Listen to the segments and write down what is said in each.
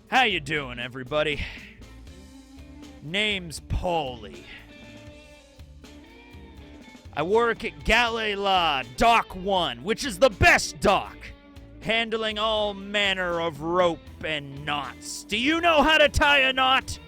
How you doing, everybody? Name's Paulie. I work at Galley-La, Dock 1, which is the best dock, handling all manner of rope and knots. Do you know how to tie a knot?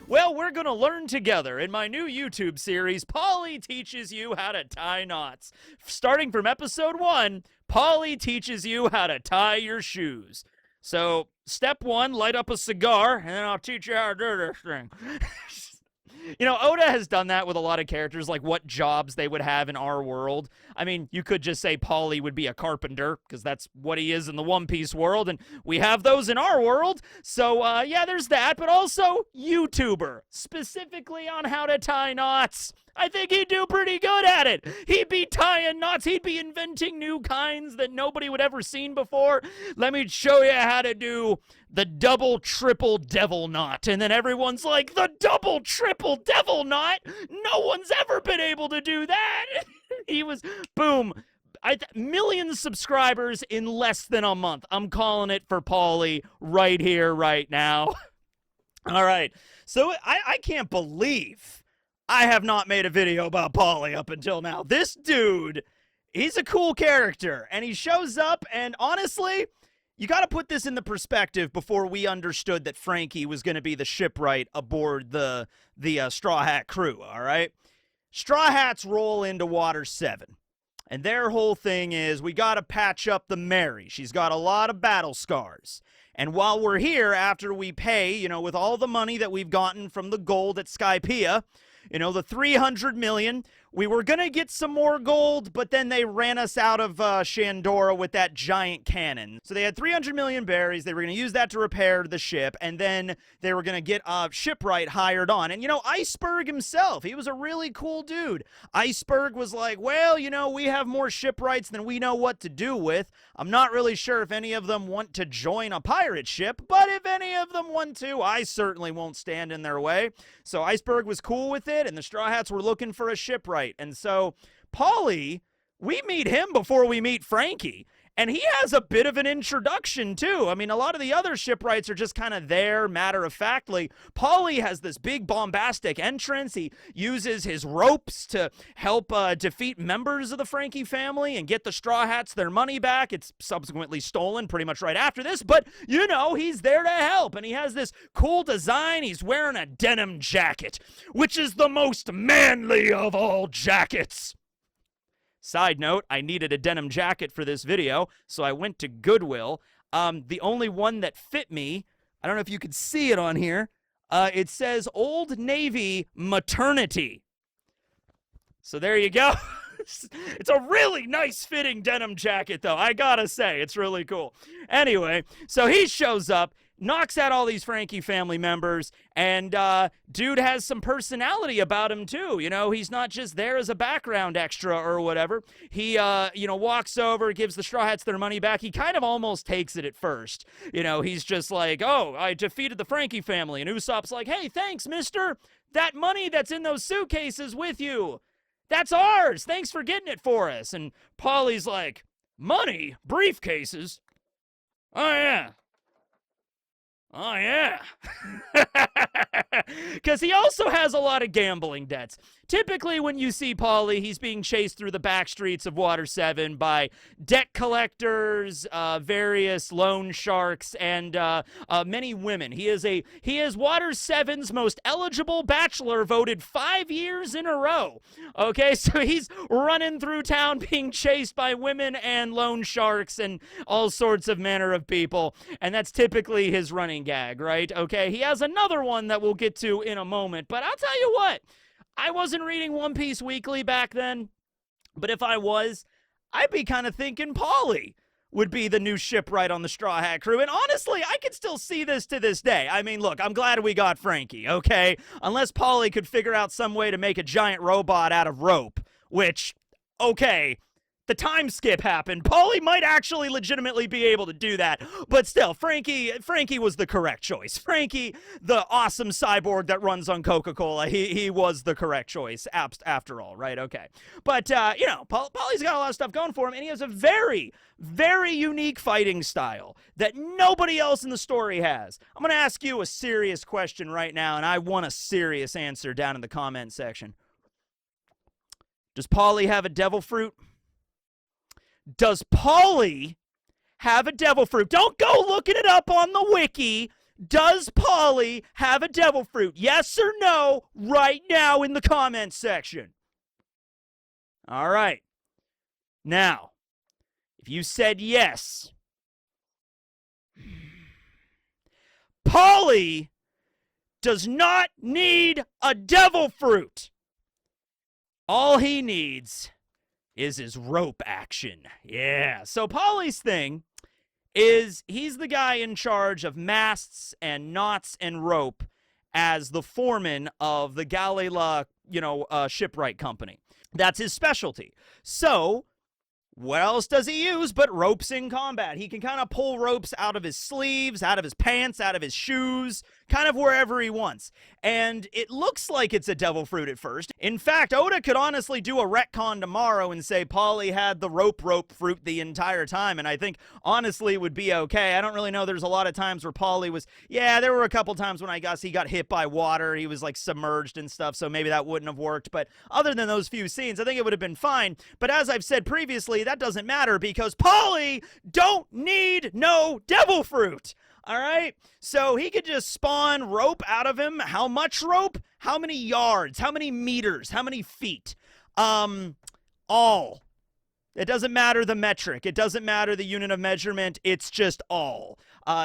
Well, we're going to learn together in my new YouTube series, Paulie Teaches You How to Tie Knots. Starting from episode 1, Paulie teaches you how to tie your shoes. So, step 1, light up a cigar, and then I'll teach you how to do this thing. You know, Oda has done that with a lot of characters, like what jobs they would have in our world. I mean, you could just say Paulie would be a carpenter, because that's what he is in the One Piece world, and we have those in our world. So, yeah, there's that, but also YouTuber, specifically on how to tie knots. I think he'd do pretty good at it. He'd be tying knots. He'd be inventing new kinds that nobody would ever seen before. Let me show you how to do the double, triple devil knot. And then everyone's like, the double, triple devil knot? No one's ever been able to do that. He was, boom. Million subscribers in less than a month. I'm calling it for Paulie right here, right now. All right. So I can't believe I have not made a video about Paulie up until now. This dude, he's a cool character, and he shows up, and honestly, you got to put this in the perspective before we understood that Frankie was going to be the shipwright aboard the Straw Hat crew, all right? Straw Hats roll into Water 7, and their whole thing is we got to patch up the Mary. She's got a lot of battle scars. And while we're here, after we pay, you know, with all the money that we've gotten from the gold at Skypiea, you know, the 300 million, we were going to get some more gold, but then they ran us out of Shandora with that giant cannon. So they had 300 million berries. They were going to use that to repair the ship, and then they were going to get Shipwright hired on. And, you know, Iceberg himself, he was a really cool dude. Iceberg was like, well, you know, we have more shipwrights than we know what to do with. I'm not really sure if any of them want to join a pirate ship, but if any of them want to, I certainly won't stand in their way. So Iceberg was cool with it, and the Straw Hats were looking for a shipwright. And so Paulie, we meet him before we meet Frankie, and he has a bit of an introduction too. I mean, a lot of the other shipwrights are just kind of there, matter-of-factly. Paulie has this big bombastic entrance. He uses his ropes to help defeat members of the Frankie family and get the Straw Hats their money back. It's subsequently stolen pretty much right after this, but, you know, he's there to help, and he has this cool design. He's wearing a denim jacket, which is the most manly of all jackets. Side note, I needed a denim jacket for this video, so I went to Goodwill. The only one that fit me, I don't know if you could see it on here, it says Old Navy Maternity. So there you go. It's a really nice fitting denim jacket, though. I gotta say, it's really cool. Anyway, so he shows up, knocks out all these Frankie family members, and dude has some personality about him too. You know, he's not just there as a background extra or whatever. He, you know, walks over, gives the Straw Hats their money back. He kind of almost takes it at first. You know, he's just like, oh, I defeated the Frankie family. And Usopp's like, hey, thanks, mister. That money that's in those suitcases with you, that's ours. Thanks for getting it for us. And Paulie's like, money? Briefcases? Oh, yeah. Oh, yeah. Because he also has a lot of gambling debts. Typically, when you see Paulie, he's being chased through the back streets of Water 7 by debt collectors, various loan sharks, and many women. He is Water 7's most eligible bachelor, voted 5 years in a row. Okay, so he's running through town being chased by women and loan sharks and all sorts of manner of people, and that's typically his running gag, right? Okay, he has another one that we'll get to in a moment, but I'll tell you what, I wasn't reading One Piece Weekly back then, but if I was, I'd be kind of thinking Paulie would be the new shipwright on the Straw Hat crew, and honestly, I could still see this to this day. I mean, look, I'm glad we got Frankie, okay? Unless Paulie could figure out some way to make a giant robot out of rope, which, okay, the time skip happened. Paulie might actually legitimately be able to do that, but still, Frankie was the correct choice. Frankie, the awesome cyborg that runs on Coca-Cola, he was the correct choice after all, right? Okay. But, you know, Paulie's got a lot of stuff going for him, and he has a very, very unique fighting style that nobody else in the story has. I'm going to ask you a serious question right now, and I want a serious answer down in the comment section. Does Paulie have a devil fruit? Does Paulie have a devil fruit? Don't go looking it up on the wiki. Does Paulie have a devil fruit? Yes or no, right now in the comments section. All right. Now, if you said yes, Paulie does not need a devil fruit. All he needs is his rope action. Yeah. So Paulie's thing is he's the guy in charge of masts and knots and rope as the foreman of the Galila, shipwright company. That's his specialty. So what else does he use but ropes in combat? He can kind of pull ropes out of his sleeves, out of his pants, out of his shoes, kind of wherever he wants. And it looks like it's a devil fruit at first. In fact, Oda could honestly do a retcon tomorrow and say Paulie had the rope fruit the entire time, and I think honestly it would be okay. I don't really know. There's a lot of times where Paulie was, there were a couple times when I guess he got hit by water. He was like submerged and stuff, so maybe that wouldn't have worked. But other than those few scenes, I think it would have been fine. But as I've said previously, that doesn't matter because Paulie don't need no devil fruit. All right? So he could just spawn rope out of him. How much rope? How many yards? How many meters? How many feet? All. It doesn't matter the metric. It doesn't matter the unit of measurement. It's just all.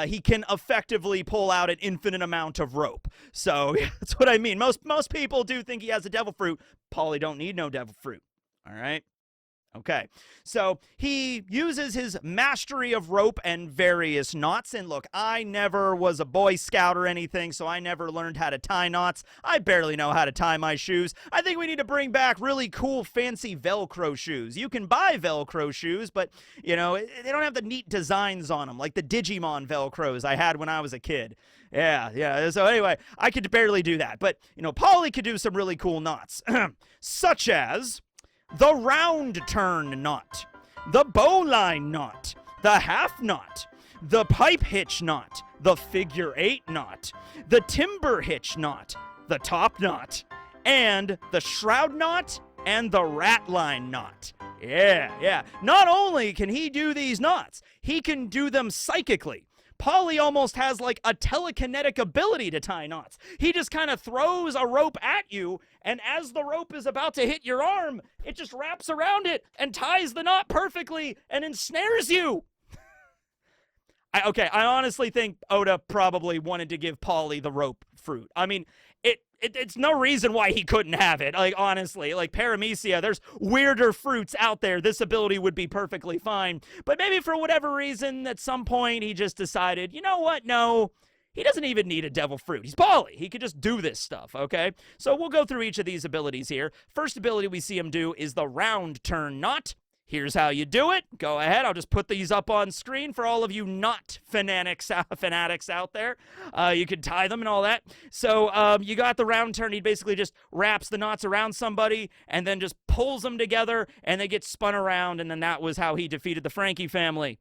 He can effectively pull out an infinite amount of rope. So that's what I mean. Most people do think he has a devil fruit. Paulie don't need no devil fruit. All right? Okay, so he uses his mastery of rope and various knots. And look, I never was a Boy Scout or anything, so I never learned how to tie knots. I barely know how to tie my shoes. I think we need to bring back really cool, fancy Velcro shoes. You can buy Velcro shoes, but, they don't have the neat designs on them, like the Digimon Velcros I had when I was a kid. Yeah. So anyway, I could barely do that. But, Paulie could do some really cool knots, such as the round turn knot, the bowline knot, the half knot, the pipe hitch knot, the figure 8 knot, the timber hitch knot, the top knot, and the shroud knot and the ratline knot. Yeah. Not only can he do these knots, he can do them psychically. Paulie almost has like a telekinetic ability to tie knots. He just kind of throws a rope at you, and as the rope is about to hit your arm, it just wraps around it and ties the knot perfectly and ensnares you. I honestly think Oda probably wanted to give Paulie the rope fruit. I mean, it's no reason why he couldn't have it. Like, honestly, like Paramecia, there's weirder fruits out there. This ability would be perfectly fine. But maybe for whatever reason, at some point, he just decided, you know what? No, he doesn't even need a devil fruit. He's Paulie. He could just do this stuff, okay? So we'll go through each of these abilities here. First ability we see him do is the round turn knot. Here's how you do it. Go ahead. I'll just put these up on screen for all of you not fanatics out there. You can tie them and all that. So you got the round turn. He basically just wraps the knots around somebody and then just pulls them together and they get spun around. And then that was how he defeated the Frankie family.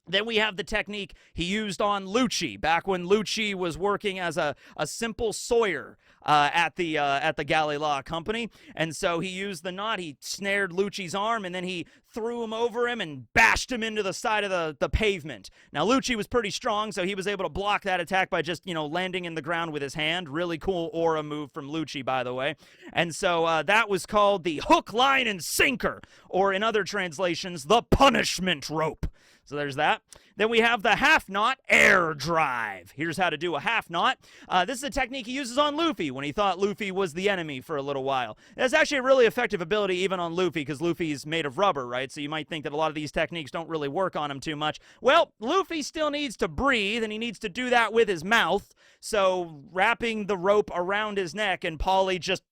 Then we have the technique he used on Lucci, back when Lucci was working as a simple sawyer at the Galila company. And so he used the knot, he snared Lucci's arm, and then he threw him over him and bashed him into the side of the pavement. Now, Lucci was pretty strong, so he was able to block that attack by just, landing in the ground with his hand. Really cool aura move from Lucci, by the way. And so that was called the hook, line, and sinker, or in other translations, the punishment rope. So there's that. Then we have the half knot air drive. Here's how to do a half knot. This is a technique he uses on Luffy when he thought Luffy was the enemy for a little while. It's actually a really effective ability even on Luffy because Luffy's made of rubber, right? So you might think that a lot of these techniques don't really work on him too much. Well, Luffy still needs to breathe, and he needs to do that with his mouth. So wrapping the rope around his neck, and Paulie just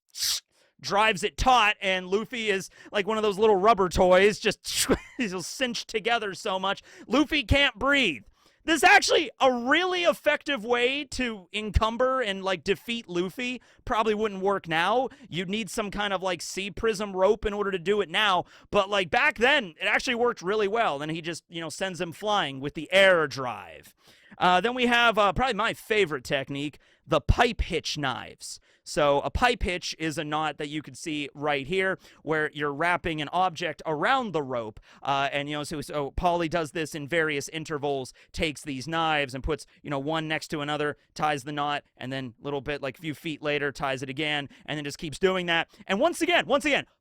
drives it taut, and Luffy is like one of those little rubber toys, just he'll cinch together so much. Luffy can't breathe. This is actually a really effective way to encumber and like defeat Luffy. Probably wouldn't work now. You'd need some kind of like sea prism rope in order to do it now. But like back then, it actually worked really well. Then he just, sends him flying with the air drive. Then we have probably my favorite technique, the pipe hitch knives. So a pipe hitch is a knot that you can see right here where you're wrapping an object around the rope. So Paulie does this in various intervals, takes these knives and puts, one next to another, ties the knot, and then a little bit, like a few feet later, ties it again, and then just keeps doing that. And once again,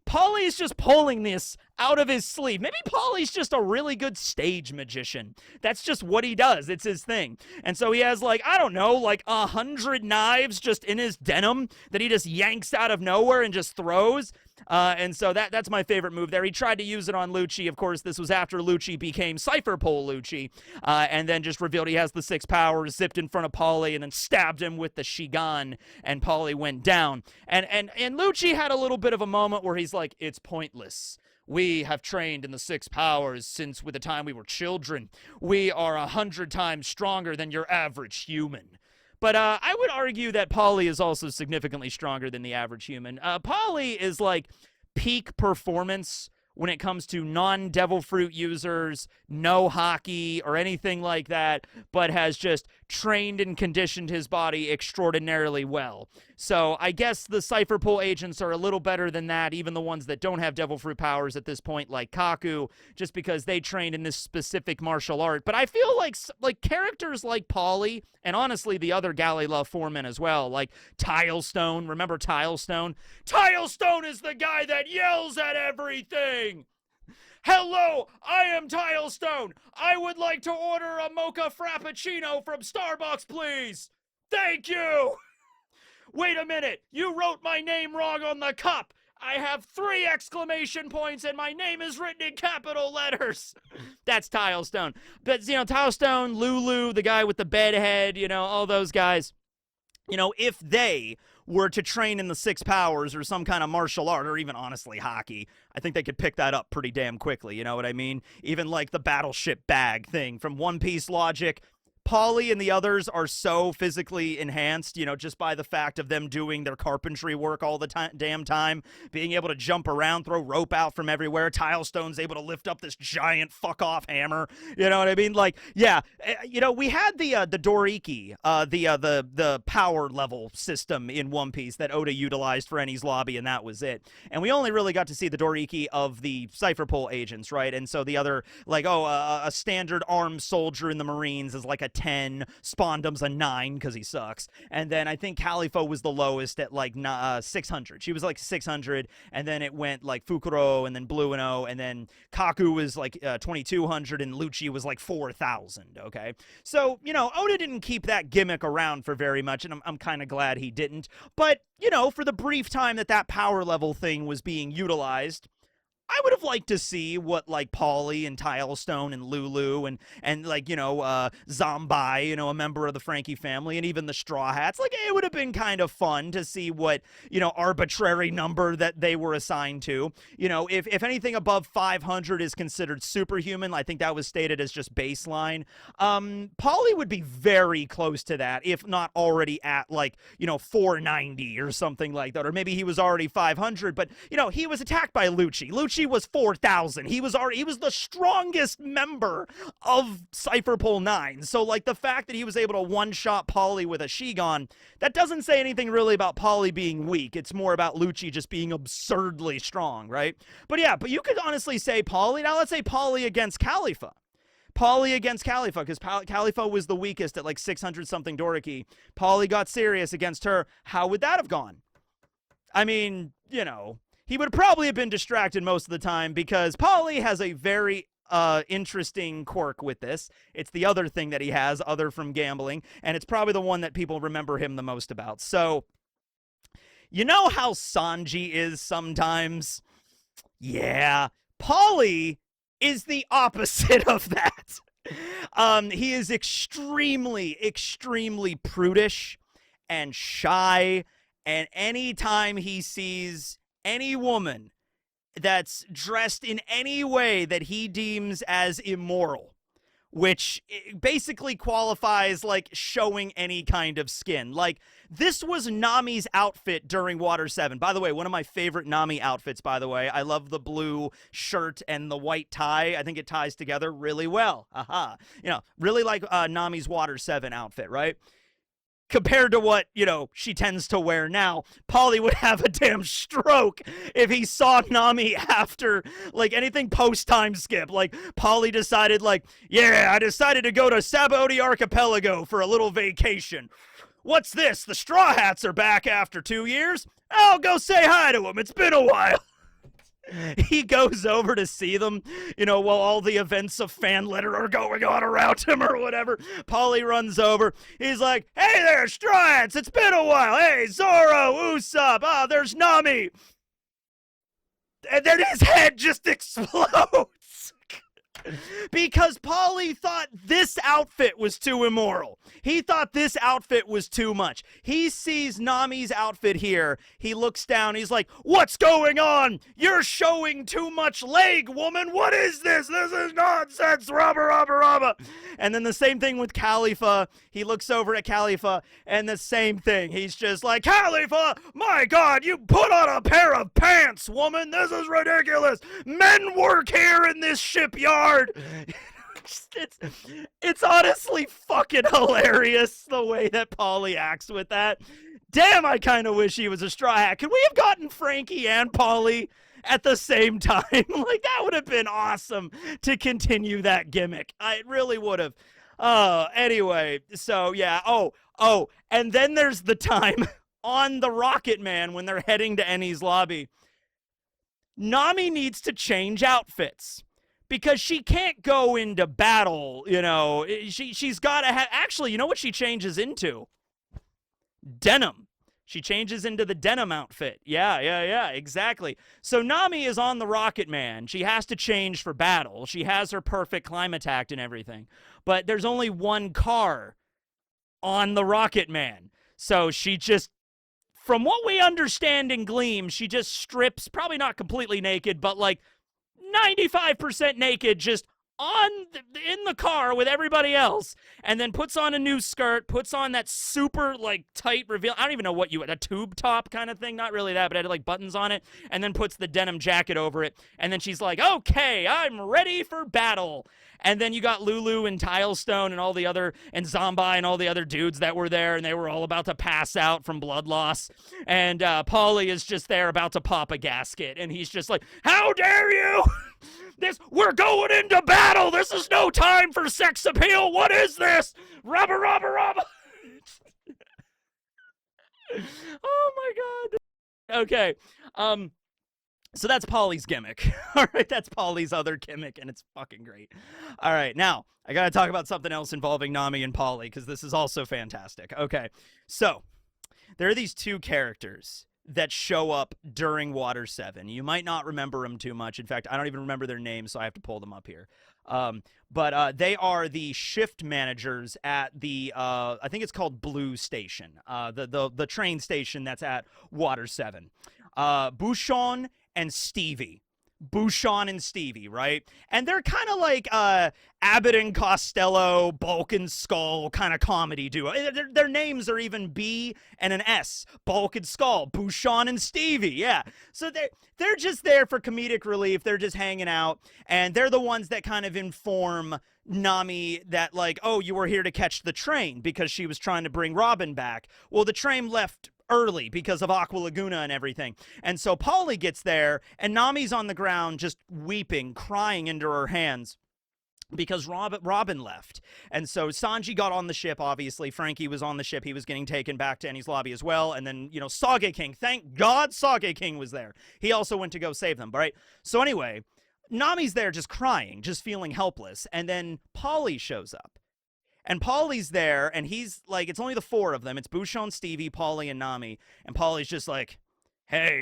Paulie's just pulling this out of his sleeve. Maybe Paulie's just a really good stage magician. That's just what he does. It's his thing. And so he has 100 knives just in his denim that he just yanks out of nowhere and just throws. And so that's my favorite move there. He tried to use it on Lucci. Of course, this was after Lucci became Cypher Pole Lucci, and then just revealed he has the 6 powers, zipped in front of Paulie, and then stabbed him with the Shigan, and Paulie went down. And Lucci had a little bit of a moment where he's like, it's pointless. We have trained in the 6 powers since with the time we were children. We are 100 times stronger than your average human. But I would argue that Paulie is also significantly stronger than the average human. Paulie is like peak performance when it comes to non-Devil Fruit users, no hockey or anything like that, but has just trained and conditioned his body extraordinarily well. So I guess the Cypher Pole agents are a little better than that, even the ones that don't have Devil Fruit powers at this point, like Kaku, just because they trained in this specific martial art. But I feel like characters like Paulie, and honestly the other Galila foremen as well, like Tilestone. Remember Tilestone? Tilestone is the guy that yells at everything! Hello, I am Tilestone. I would like to order a mocha frappuccino from Starbucks, please. Thank you. Wait a minute, you wrote my name wrong on the cup. I have 3 exclamation points and my name is written in capital letters. That's Tilestone. But, Tilestone, Lulu, the guy with the bed head, all those guys. If they were to train in the 6 powers or some kind of martial art or even honestly hockey, I think they could pick that up pretty damn quickly, you know what I mean? Even like the battleship bag thing from One Piece logic. Paulie and the others are so physically enhanced, just by the fact of them doing their carpentry work all the damn time, being able to jump around, throw rope out from everywhere. Tilestone's able to lift up this giant fuck-off hammer. You know what I mean? Like, yeah, we had the Doriki, the power level system in One Piece that Oda utilized for Enies Lobby, and that was it. And we only really got to see the Doriki of the Cypher Pole agents, right? And so the other, a standard armed soldier in the Marines is like a 10, Spondum's a 9 because he sucks, and then I think Califo was the lowest at 600. She was like 600, and then it went like Fukuro, and then Blue and O, and then Kaku was like 2200, and Lucci was like 4000. Okay, so Oda didn't keep that gimmick around for very much, and I'm kind of glad he didn't. But for the brief time that power level thing was being utilized, I would have liked to see what Paulie and Tilestone and Lulu and Zombai, a member of the Frankie family, and even the Straw Hats. It would have been kind of fun to see what, arbitrary number that they were assigned to. If anything above 500 is considered superhuman, I think that was stated as just baseline. Paulie would be very close to that, if not already at 490 or something like that. Or maybe he was already 500, but he was attacked by Lucci. Lucci was 4,000. He was the strongest member of Cypher Pole 9. So the fact that he was able to one-shot Paulie with a Shigan, that doesn't say anything really about Paulie being weak. It's more about Lucci just being absurdly strong, right? But you could honestly say Paulie. Now let's say Paulie against Calipha. Paulie against Calipha, because Calipha was the weakest at 600 something Doriki. Paulie got serious against her. How would that have gone? I mean, he would probably have been distracted most of the time, because Paulie has a very interesting quirk with this. It's the other thing that he has, other from gambling, and it's probably the one that people remember him the most about. So, how Sanji is sometimes? Yeah, Paulie is the opposite of that. He is extremely, extremely prudish and shy, and anytime he sees any woman that's dressed in any way that he deems as immoral, which basically qualifies like showing any kind of skin. Like, this was Nami's outfit during Water 7. By the way, one of my favorite Nami outfits, by the way. I love the blue shirt and the white tie. I think it ties together really well. Aha. You know, really like Nami's Water 7 outfit, right? Compared to what, you know, she tends to wear now. Paulie would have a damn stroke if he saw Nami after, like, anything post-time skip. Like, Paulie decided, like, yeah, I decided to go to Sabaody Archipelago for a little vacation. What's this? The Straw Hats are back after 2 years? I'll go say hi to them. It's been a while. He goes over to see them, you know, while all the events of fan litter are going on around him or whatever. Paulie runs over. He's like, hey there, Straw Hats, it's been a while. Hey, Zoro, Usopp, there's Nami. And then his head just explodes. Because Paulie thought this outfit was too immoral. He thought this outfit was too much. He sees Nami's outfit here. He looks down. He's like, what's going on? You're showing too much leg, woman. What is this? This is nonsense. Rabba. And then the same thing with Khalifa. He looks over at Khalifa, and the same thing. He's just like, Khalifa, my God, you put on a pair of pants, woman. This is ridiculous. Men work here in this shipyard. It's honestly fucking hilarious the way that Paulie acts with that. Damn, I kind of wish he was a Straw Hat. Could we have gotten Frankie and Paulie at the same time? Like, that would have been awesome to continue that gimmick. It really would have. Anyway, so yeah. Oh, and then there's the time on the Rocket Man when they're heading to Enies Lobby. Nami needs to change outfits. Because she can't go into battle, you know. She's got to have... Actually, you know what she changes into? Denim. She changes into the denim outfit. Yeah, exactly. So Nami is on the Rocket Man. She has to change for battle. She has her perfect climate act and everything. But there's only one car on the Rocket Man. So she just... From what we understand in Gleam, she just strips, probably not completely naked, but like 95% naked, just in the car with everybody else, and then puts on a new skirt, puts on that super like tight reveal, I don't even know what a tube top kind of thing, not really that, but it had like buttons on it, and then puts the denim jacket over it, and then she's like, okay, I'm ready for battle. And then you got Lulu and Tilestone and all the other, and Zombai and all the other dudes that were there, and they were all about to pass out from blood loss. And Paulie is just there about to pop a gasket, and he's just like, how dare you? We're going into battle. This is no time for sex appeal. What is this? Rabba. Oh my God. Okay. So that's Paulie's gimmick. All right, that's Paulie's other gimmick, and it's fucking great. All right, now, I gotta talk about something else involving Nami and Paulie, because this is also fantastic. Okay, so, there are these two characters that show up during Water 7. You might not remember them too much. In fact, I don't even remember their names, so I have to pull them up here. But they are the shift managers at the, I think it's called Blue Station, the train station that's at Water 7. Bouchon and Stevie. Bouchon and Stevie, right? And they're kind of like Abbott and Costello, Bulk and Skull kind of comedy duo. Their names are even B and an S. Bulk and Skull, Bouchon and Stevie, yeah. So they're just there for comedic relief. They're just hanging out, and they're the ones that kind of inform Nami that, like, oh, you were here to catch the train because she was trying to bring Robin back. Well, the train left early because of Aqua Laguna and everything. And so Paulie gets there, and Nami's on the ground just weeping, crying into her hands because Robin left. And so Sanji got on the ship, obviously. Frankie was on the ship. He was getting taken back to Enies Lobby as well. And then, you know, Sage King. Thank God Sage King was there. He also went to go save them, right? So anyway, Nami's there just crying, just feeling helpless. And then Paulie shows up. And Paulie's there, and he's like, it's only the four of them. It's Bouchon, Stevie, Paulie, and Nami. And Paulie's just like, hey,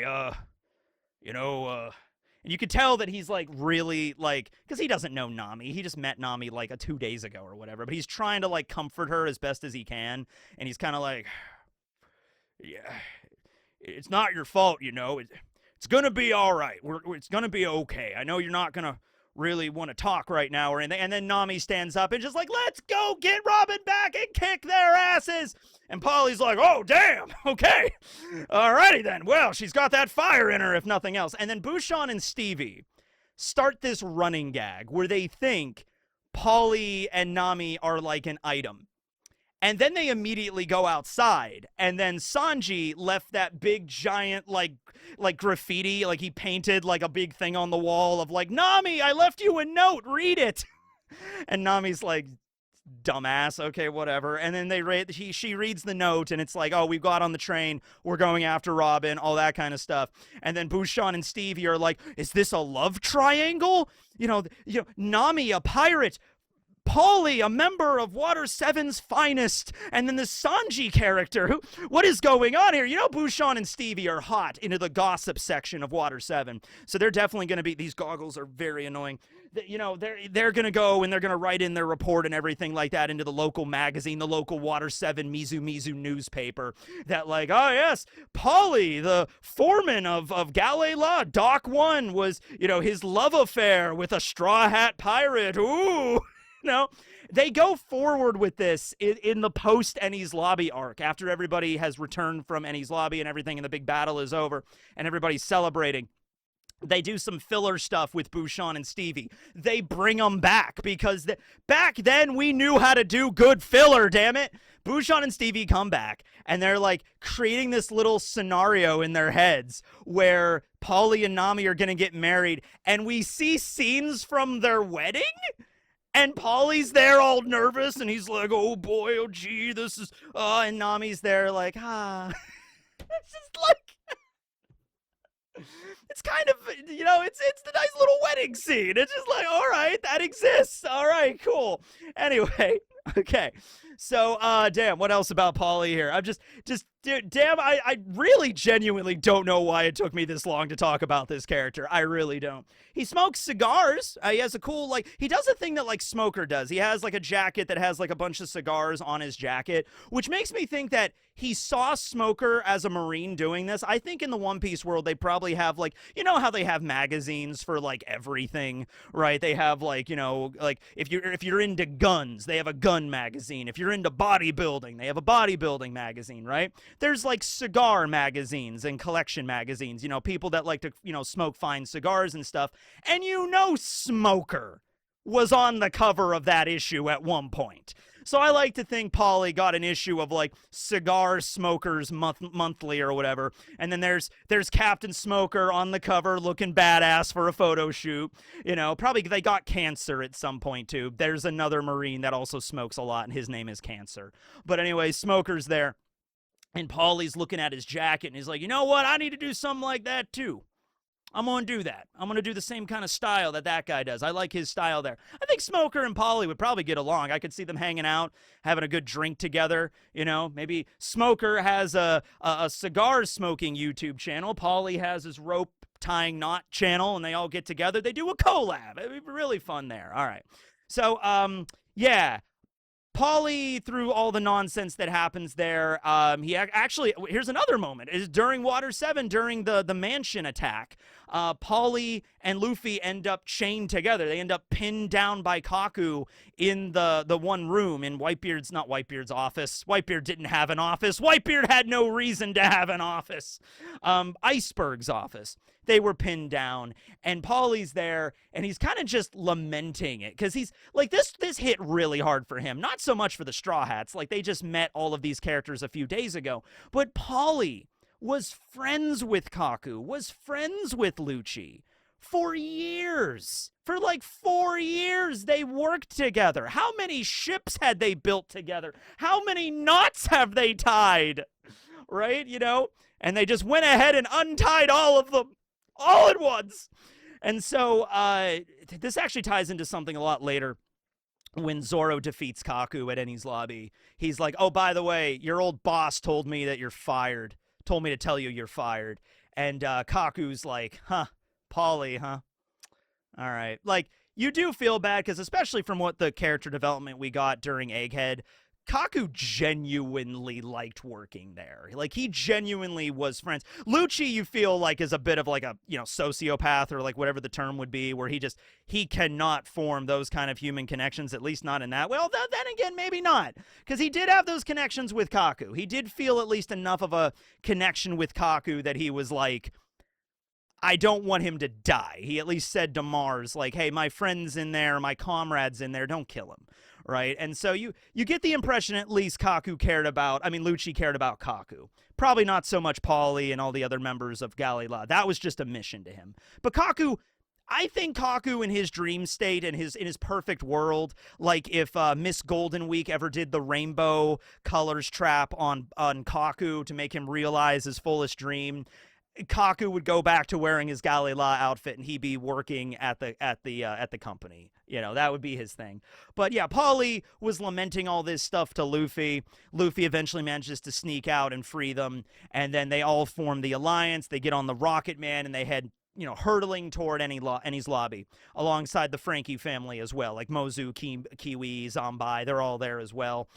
you know, and you could tell that he's like really like, because he doesn't know Nami. He just met Nami like 2 days ago or whatever. But he's trying to like comfort her as best as he can. And he's kind of like, yeah, it's not your fault, you know. It's gonna be all right. It's gonna be okay. I know you're not gonna really want to talk right now or anything. And then Nami stands up and just like, let's go get Robin back and kick their asses. And Paulie's like, oh, damn. Okay. Alrighty then. Well, she's got that fire in her, if nothing else. And then Bouchon and Stevie start this running gag where they think Paulie and Nami are like an item. And then they immediately go outside. And then Sanji left that big giant like graffiti, like he painted like a big thing on the wall of like, Nami, I left you a note, read it. And Nami's like, dumbass, okay, whatever. And then she reads the note and it's like, oh, we got on the train, we're going after Robin, all that kind of stuff. And then Bouchon and Stevie are like, is this a love triangle? You know, Nami, a pirate, Paulie, a member of Water 7's finest, and then the Sanji character. What is going on here? You know, Bouchon and Stevie are hot into the gossip section of Water 7, so they're definitely going to be, these goggles are very annoying. You know, they're going to go and they're going to write in their report and everything like that into the local magazine, the local Water 7 Mizu newspaper, that like, oh yes, Paulie, the foreman of Galley Law, Dock 1, was, you know, his love affair with a straw hat pirate. Ooh. No, they go forward with this in the post Enies Lobby arc after everybody has returned from Enies Lobby and everything and the big battle is over and everybody's celebrating. They do some filler stuff with Bouchon and Stevie. They bring them back because back then we knew how to do good filler, damn it. Bouchon and Stevie come back and they're like creating this little scenario in their heads where Paulie and Nami are going to get married and we see scenes from their wedding. And Paulie's there all nervous, and he's like, oh boy, oh gee, this is, and Nami's there like, It's just like, it's kind of, you know, it's the nice little wedding scene. It's just like, all right, that exists. All right, cool. Anyway, okay. So, damn, what else about Paulie here? I'm just, damn, I really genuinely don't know why it took me this long to talk about this character. I really don't. He smokes cigars. He has a cool, like, he does a thing that, like, Smoker does. He has, like, a jacket that has, like, a bunch of cigars on his jacket, which makes me think that he saw Smoker as a Marine doing this. I think in the One Piece world, they probably have, like, you know how they have magazines for, like, everything, right? They have, like, you know, like, if you're into guns, they have a gun magazine. If you're into bodybuilding, they have a bodybuilding magazine, right? There's like cigar magazines and collection magazines, you know, people that like to, you know, smoke fine cigars and stuff. And you know, Smoker was on the cover of that issue at one point. So I like to think Paulie got an issue of like Cigar Smokers Monthly or whatever. And then there's Captain Smoker on the cover looking badass for a photo shoot. You know, probably they got Cancer at some point too. There's another Marine that also smokes a lot and his name is Cancer. But anyway, Smoker's there. And Paulie's looking at his jacket and he's like, you know what? I need to do something like that too. I'm going to do that. I'm going to do the same kind of style that guy does. I like his style there. I think Smoker and Paulie would probably get along. I could see them hanging out, having a good drink together. You know, maybe Smoker has a cigar smoking YouTube channel. Paulie has his rope tying knot channel, and they all get together. They do a collab. It'd be really fun there. All right. So, yeah. Paulie, through all the nonsense that happens there, he actually, here's another moment, is during Water 7, during the mansion attack, Paulie and Luffy end up chained together. They end up pinned down by Kaku in the one room in not Whitebeard's office. Whitebeard didn't have an office. Whitebeard had no reason to have an office. Iceberg's office. They were pinned down, and Paulie's there, and he's kind of just lamenting it, because he's, like, this hit really hard for him. Not so much for the Straw Hats, like, they just met all of these characters a few days ago, but Paulie was friends with Kaku, was friends with Lucci, for years. For, like, 4 years, they worked together. How many ships had they built together? How many knots have they tied? Right, you know? And they just went ahead and untied all of them. All at once. And so this actually ties into something a lot later when Zoro defeats Kaku at Enies Lobby. He's like, oh, by the way, your old boss told me that you're fired. Told me to tell you you're fired. And Kaku's like, huh, Paulie, huh? All right. Like, you do feel bad because especially from what the character development we got during Egghead, Kaku genuinely liked working there. Like, he genuinely was friends. Lucci, you feel like, is a bit of like a, sociopath, or like whatever the term would be, where he cannot form those kind of human connections, at least not in that. Well, then again, maybe not, because he did have those connections with Kaku. He did feel at least enough of a connection with Kaku that he was like, I don't want him to die. He at least said to Mars, like, hey, my friend's in there, my comrade's in there, don't kill him. Right? And so you get the impression at least Lucci cared about Kaku. Probably not so much Paulie and all the other members of Galley La. That was just a mission to him. But Kaku, I think Kaku in his dream state and in his perfect world, like if Miss Golden Week ever did the rainbow colors trap on Kaku to make him realize his fullest dream, Kaku would go back to wearing his Galley La outfit, and he'd be working at the company. That would be his thing. But yeah, Paulie was lamenting all this stuff to Luffy. Luffy eventually manages to sneak out and free them, and then they all form the alliance. They get on the Rocket Man, and they head, hurtling toward Enies Lobby, alongside the Frankie family as well, like Mozu, Kiwi, Zombai. They're all there as well.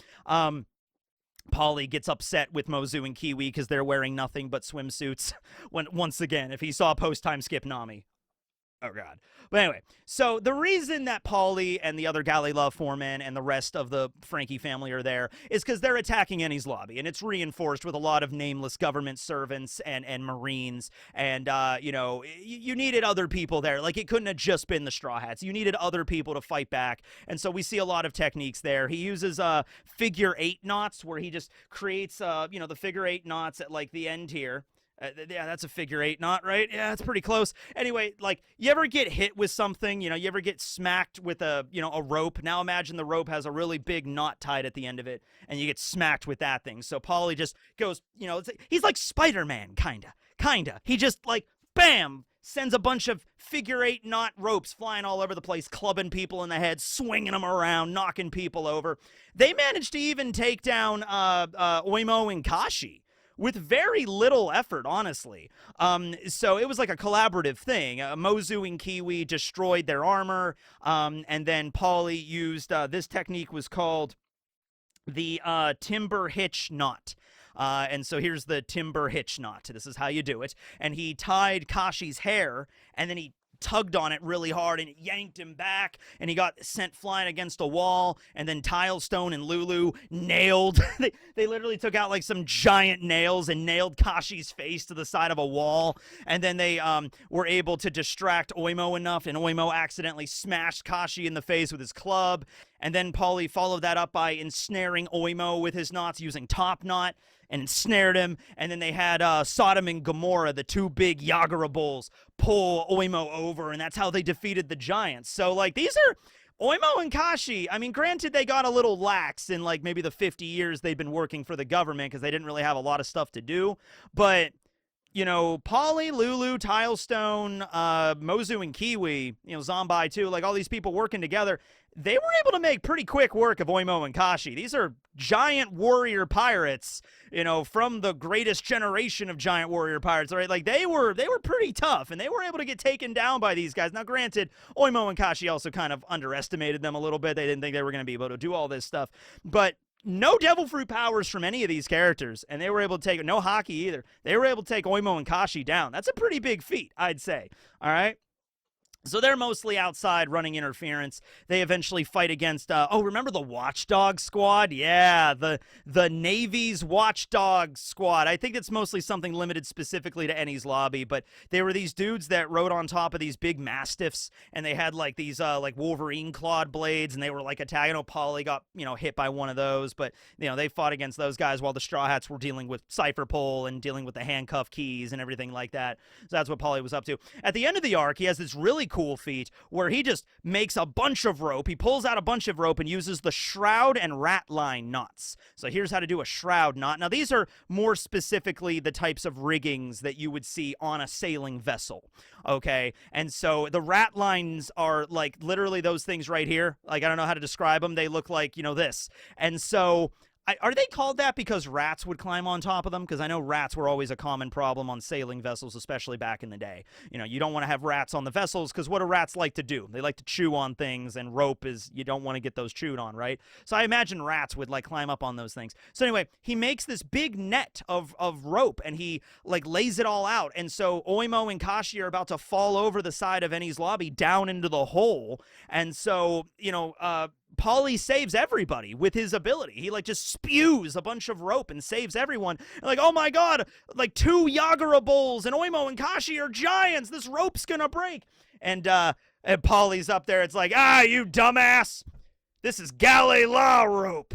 Paulie gets upset with Mozu and Kiwi because they're wearing nothing but swimsuits. Once again, if he saw post-time skip Nami. Oh, God. But anyway, so the reason that Paulie and the other Galley La foremen and the rest of the Frankie family are there is because they're attacking Enies Lobby, and it's reinforced with a lot of nameless government servants and Marines, and, you needed other people there. Like, it couldn't have just been the Straw Hats. You needed other people to fight back, and so we see a lot of techniques there. He uses figure 8 knots, where he just creates, the figure 8 knots at, like, the end here. Yeah, that's a figure 8 knot, right? Yeah, that's pretty close. Anyway, like, you ever get hit with something, you ever get smacked with a rope? Now imagine the rope has a really big knot tied at the end of it, and you get smacked with that thing. So Paulie just goes, he's like Spider-Man, kinda. He just, like, bam, sends a bunch of figure 8 knot ropes flying all over the place, clubbing people in the head, swinging them around, knocking people over. They managed to even take down Oimo and Kashi with very little effort, honestly. So it was like a collaborative thing. Mozu and Kiwi destroyed their armor, and then Paulie used, this technique was called the timber hitch knot. And so here's the timber hitch knot. This is how you do it. And he tied Kashi's hair, and then he tugged on it really hard, and it yanked him back, and he got sent flying against a wall. And then Tilestone and Lulu nailed they literally took out like some giant nails and nailed Kashi's face to the side of a wall. And then they were able to distract Oimo enough, and Oimo accidentally smashed Kashi in the face with his club. And then Paulie followed that up by ensnaring Oimo with his knots using Top Knot, and ensnared him. And then they had Sodom and Gomorrah, the two big Yagura bulls, pull Oimo over, and that's how they defeated the giants. So, like, these are Oimo and Kashi. I mean, granted, they got a little lax in, like, maybe the 50 years they've been working for the government, because they didn't really have a lot of stuff to do. But, Paulie, Lulu, Tilestone, Mozu, and Kiwi, Zombai too, like, all these people working together, they were able to make pretty quick work of Oimo and Kashi. These are giant warrior pirates, from the greatest generation of giant warrior pirates, right? Like, they were pretty tough, and they were able to get taken down by these guys. Now, granted, Oimo and Kashi also kind of underestimated them a little bit. They didn't think they were going to be able to do all this stuff. But no devil fruit powers from any of these characters, and they were able to take, no hockey either. They were able to take Oimo and Kashi down. That's a pretty big feat, I'd say. All right? So they're mostly outside running interference. They eventually fight against, remember the Watchdog Squad? Yeah, the Navy's Watchdog Squad. I think it's mostly something limited specifically to Enies Lobby, but they were these dudes that rode on top of these big mastiffs, and they had, like, these, like, Wolverine clawed blades, and they were, like, attacking. Paulie got, hit by one of those, but, they fought against those guys while the Straw Hats were dealing with Cypher Pole and dealing with the handcuff keys and everything like that. So that's what Paulie was up to. At the end of the arc, he has this really cool feat where he just makes a bunch of rope. He pulls out a bunch of rope and uses the shroud and ratline knots. So here's how to do a shroud knot. Now, these are more specifically the types of riggings that you would see on a sailing vessel. Okay, and so the ratlines are like literally those things right here. Like, I don't know how to describe them. They look like, this. And so Are they called that because rats would climb on top of them? Because I know rats were always a common problem on sailing vessels, especially back in the day. You know, you don't want to have rats on the vessels because what do rats like to do? They like to chew on things, and rope is, you don't want to get those chewed on, right? So I imagine rats would like climb up on those things. So anyway, he makes this big net of rope, and he like lays it all out. And so Oimo and Kashi are about to fall over the side of Enies Lobby down into the hole. And so, you know, Paulie saves everybody with his ability. He like just spews a bunch of rope and saves everyone. And like, oh my god, like 2 Yagura bulls and Oimo and Kashi are giants. This rope's gonna break. And Paulie's up there. It's like, you dumbass. This is Galley La rope.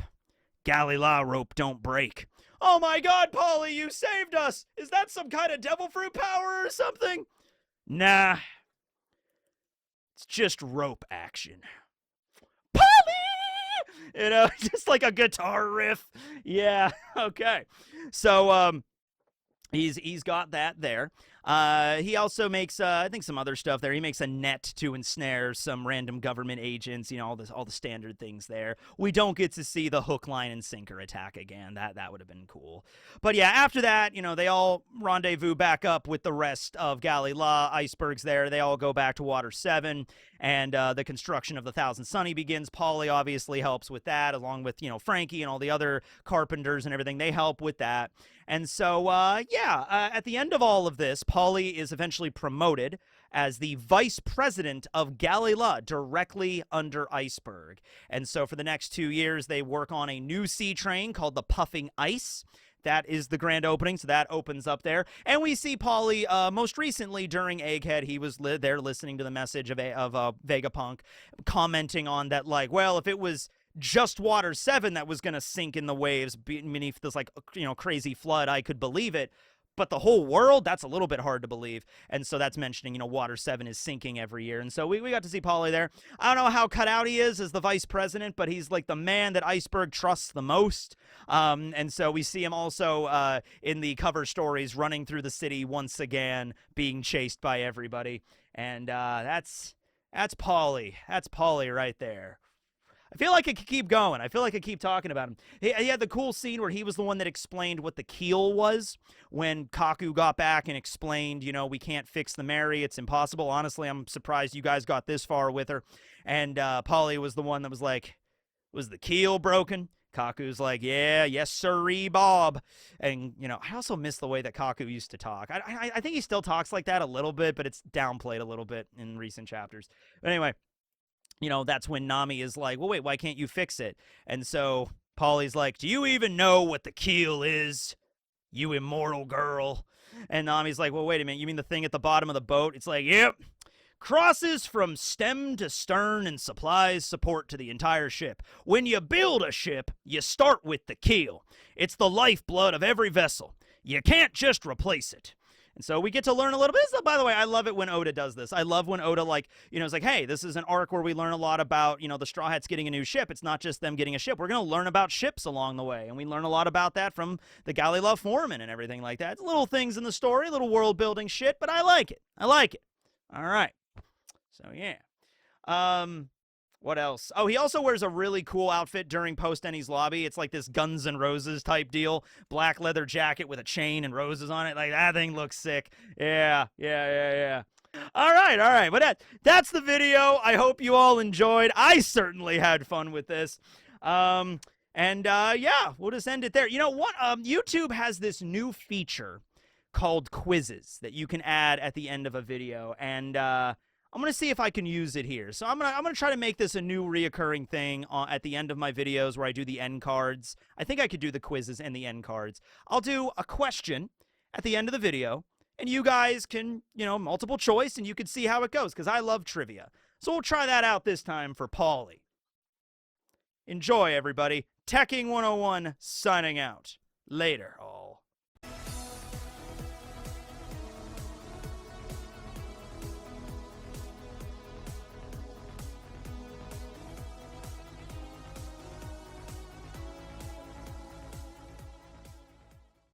Galley La rope don't break. Oh my god, Paulie, you saved us. Is that some kind of devil fruit power or something? Nah. It's just rope action. Paulie! You know, just like a guitar riff. Yeah, okay. So, he's got that there. He also makes, I think, some other stuff there. He makes a net to ensnare some random government agents, you know, all the standard things there. We don't get to see the hook, line, and sinker attack again. That would have been cool. But yeah, after that, you know, they all rendezvous back up with the rest of Galley La, icebergs there. They all go back to Water 7, and the construction of the Thousand Sunny begins. Paulie obviously helps with that, along with, you know, Frankie and all the other carpenters and everything. They help with that. And so, at the end of all of this, Paulie is eventually promoted as the vice president of Galley La, directly under Iceberg. And so for the next 2 years, they work on a new sea train called the Puffing Ice. That is the grand opening, so that opens up there. And we see Paulie, most recently during Egghead, he was there listening to the message of Vegapunk, commenting on that, like, well, if it was just Water 7 that was going to sink in the waves beneath this, like, you know, crazy flood, I could believe it. But the whole world, that's a little bit hard to believe. And so that's mentioning, you know, Water 7 is sinking every year. And so we got to see Paulie there. I don't know how cut out he is as the vice president, but he's like the man that Iceberg trusts the most. And so we see him also in the cover stories running through the city once again, being chased by everybody. And that's Paulie. That's Paulie right there. I feel like I could keep going. I feel like I keep talking about him. He had the cool scene where he was the one that explained what the keel was when Kaku got back and explained, you know, we can't fix the Mary. It's impossible. Honestly, I'm surprised you guys got this far with her. And Paulie was the one that was like, was the keel broken? Kaku's like, yes, sirree, Bob. And, you know, I also miss the way that Kaku used to talk. I think he still talks like that a little bit, but it's downplayed a little bit in recent chapters. But anyway, you know, that's when Nami is like, well, wait, why can't you fix it? And so Paulie's like, do you even know what the keel is, you immortal girl? And Nami's like, well, wait a minute, you mean the thing at the bottom of the boat? It's like, yep. Crosses from stem to stern and supplies support to the entire ship. When you build a ship, you start with the keel. It's the lifeblood of every vessel. You can't just replace it. And so we get to learn a little bit. So, by the way, I love it when Oda does this. I love when Oda, like, you know, is like, hey, this is an arc where we learn a lot about, you know, the Straw Hats getting a new ship. It's not just them getting a ship. We're going to learn about ships along the way. And we learn a lot about that from the Galley La foreman and everything like that. It's little things in the story, little world building shit, but I like it. I like it. All right. So, yeah. What else? Oh, he also wears a really cool outfit during post Enies Lobby. It's like this Guns N' Roses type deal. Black leather jacket with a chain and roses on it. Like, that thing looks sick. Yeah. All right. But that's the video. I hope you all enjoyed. I certainly had fun with this. Yeah, we'll just end it there. You know what? YouTube has this new feature called quizzes that you can add at the end of a video. And, I'm going to see if I can use it here. So I'm gonna try to make this a new reoccurring thing at the end of my videos where I do the end cards. I think I could do the quizzes and the end cards. I'll do a question at the end of the video, and you guys can, you know, multiple choice, and you can see how it goes, because I love trivia. So we'll try that out this time for Paulie. Enjoy, everybody. Teching 101 signing out. Later, all.